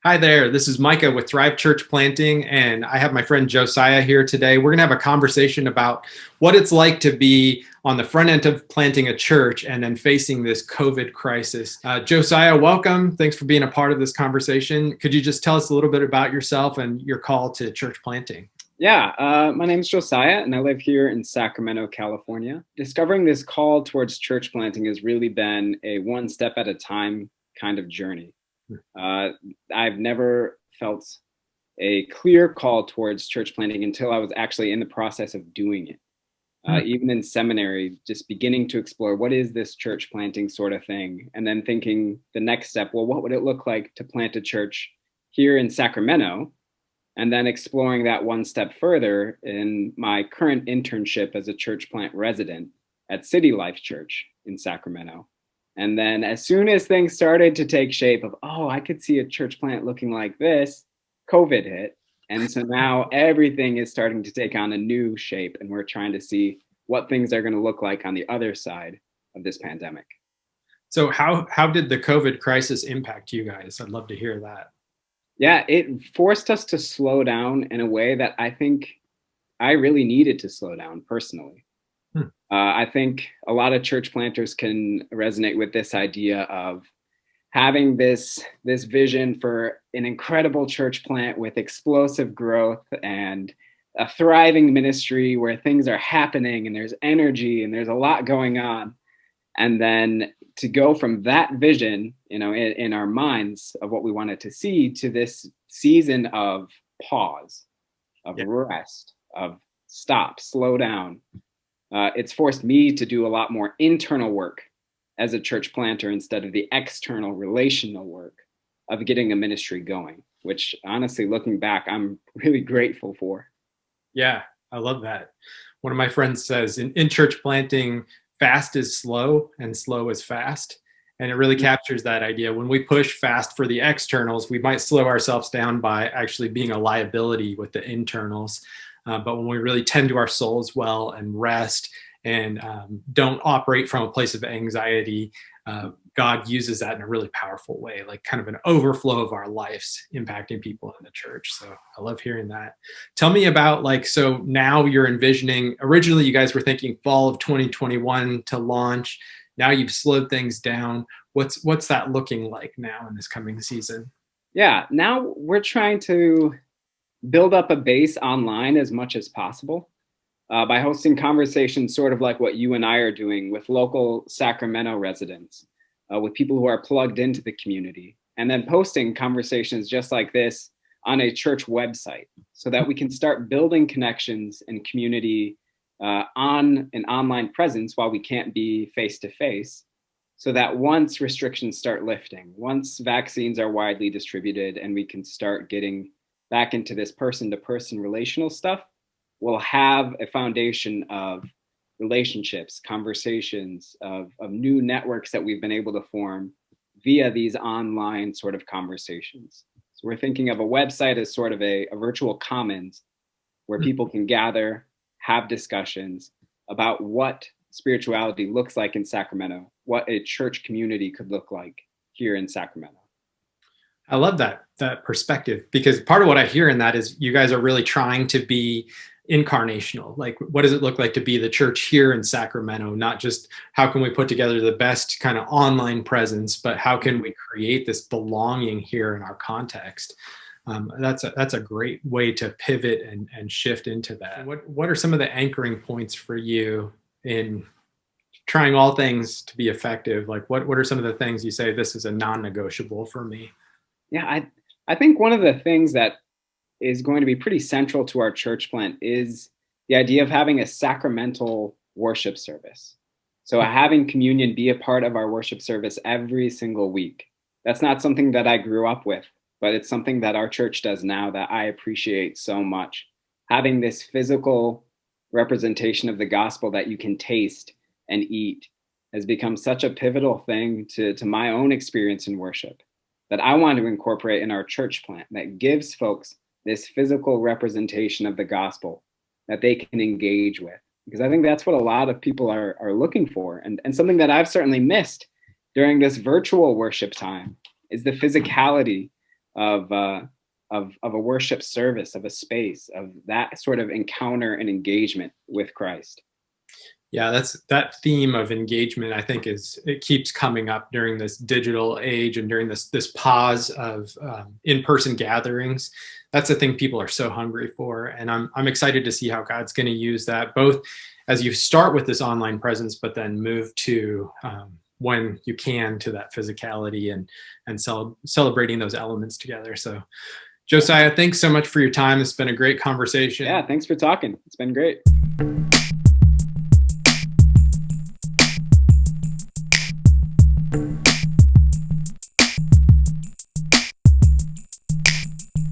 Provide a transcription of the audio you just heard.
Hi there, this is Micah with Thrive Church Planting, and I have my friend Josiah here today. We're going to have a conversation about what it's like to be on the front end of planting a church and then facing this COVID crisis. Josiah, welcome. Thanks for being a part of this conversation. Could you just tell us a little bit about yourself and your call to church planting? Yeah, my name is Josiah, and I live here in Sacramento, California. Discovering this call towards church planting has really been a one step at a time kind of journey. I've never felt a clear call towards church planting until I was actually in the process of doing it. Even in seminary, just beginning to explore what is this church planting sort of thing, and then thinking the next step, well, what would it look like to plant a church here in Sacramento? And then exploring that one step further in my current internship as a church plant resident at City Life Church in Sacramento. And then as soon as things started to take shape of, oh, I could see a church plant looking like this, COVID hit. And so now everything is starting to take on a new shape, and we're trying to see what things are going to look like on the other side of this pandemic. So how did the COVID crisis impact you guys? I'd love to hear that. Yeah, it forced us to slow down in a way that I think I really needed to slow down personally. I think a lot of church planters can resonate with this idea of having this vision for an incredible church plant with explosive growth and a thriving ministry where things are happening and there's energy and there's a lot going on. And then to go from that vision, in our minds of what we wanted to see, to this season of pause, of rest, of stop, slow down. It's forced me to do a lot more internal work as a church planter instead of the external relational work of getting a ministry going, which honestly, looking back, I'm really grateful for. Yeah, I love that. One of my friends says in church planting, fast is slow and slow is fast. And it really captures that idea. When we push fast for the externals, we might slow ourselves down by actually being a liability with the internals. But when we really tend to our souls well and rest and don't operate from a place of anxiety, God uses that in a really powerful way, like kind of an overflow of our lives impacting people in the church. So I love hearing that. Tell me about so now you're envisioning, originally you guys were thinking fall of 2021 to launch. Now you've slowed things down. What's that looking like now in this coming season? Yeah, now we're trying to build up a base online as much as possible by hosting conversations sort of like what you and I are doing with local Sacramento residents, with people who are plugged into the community, and then posting conversations just like this on a church website so that we can start building connections and community on an online presence while we can't be face-to-face, so that once restrictions start lifting, once vaccines are widely distributed and we can start getting back into this person-to-person relational stuff, we'll have a foundation of relationships, conversations, of new networks that we've been able to form via these online sort of conversations. So we're thinking of a website as sort of a virtual commons where people can gather, have discussions about what spirituality looks like in Sacramento, what a church community could look like here in Sacramento. I love that perspective, because part of what I hear in that is you guys are really trying to be incarnational. Like, what does it look like to be the church here in Sacramento? Not just how can we put together the best kind of online presence, but how can we create this belonging here in our context? That's a great way to pivot and shift into that. What are some of the anchoring points for you in trying all things to be effective? Like, what are some of the things you say, this is a non-negotiable for me? Yeah, I think one of the things that is going to be pretty central to our church plant is the idea of having a sacramental worship service. So having communion be a part of our worship service every single week. That's not something that I grew up with, but it's something that our church does now that I appreciate so much. Having this physical representation of the gospel that you can taste and eat has become such a pivotal thing to my own experience in worship that I want to incorporate in our church plant, that gives folks this physical representation of the gospel that they can engage with, because I think that's what a lot of people are looking for. And something that I've certainly missed during this virtual worship time is the physicality of a worship service, of a space, of that sort of encounter and engagement with Christ. Yeah, that theme of engagement, I think, it keeps coming up during this digital age and during this pause of in-person gatherings. That's the thing people are so hungry for, and I'm excited to see how God's going to use that, both as you start with this online presence, but then move to when you can to that physicality and celebrating those elements together. So, Josiah, thanks so much for your time. It's been a great conversation. Yeah, thanks for talking. It's been great.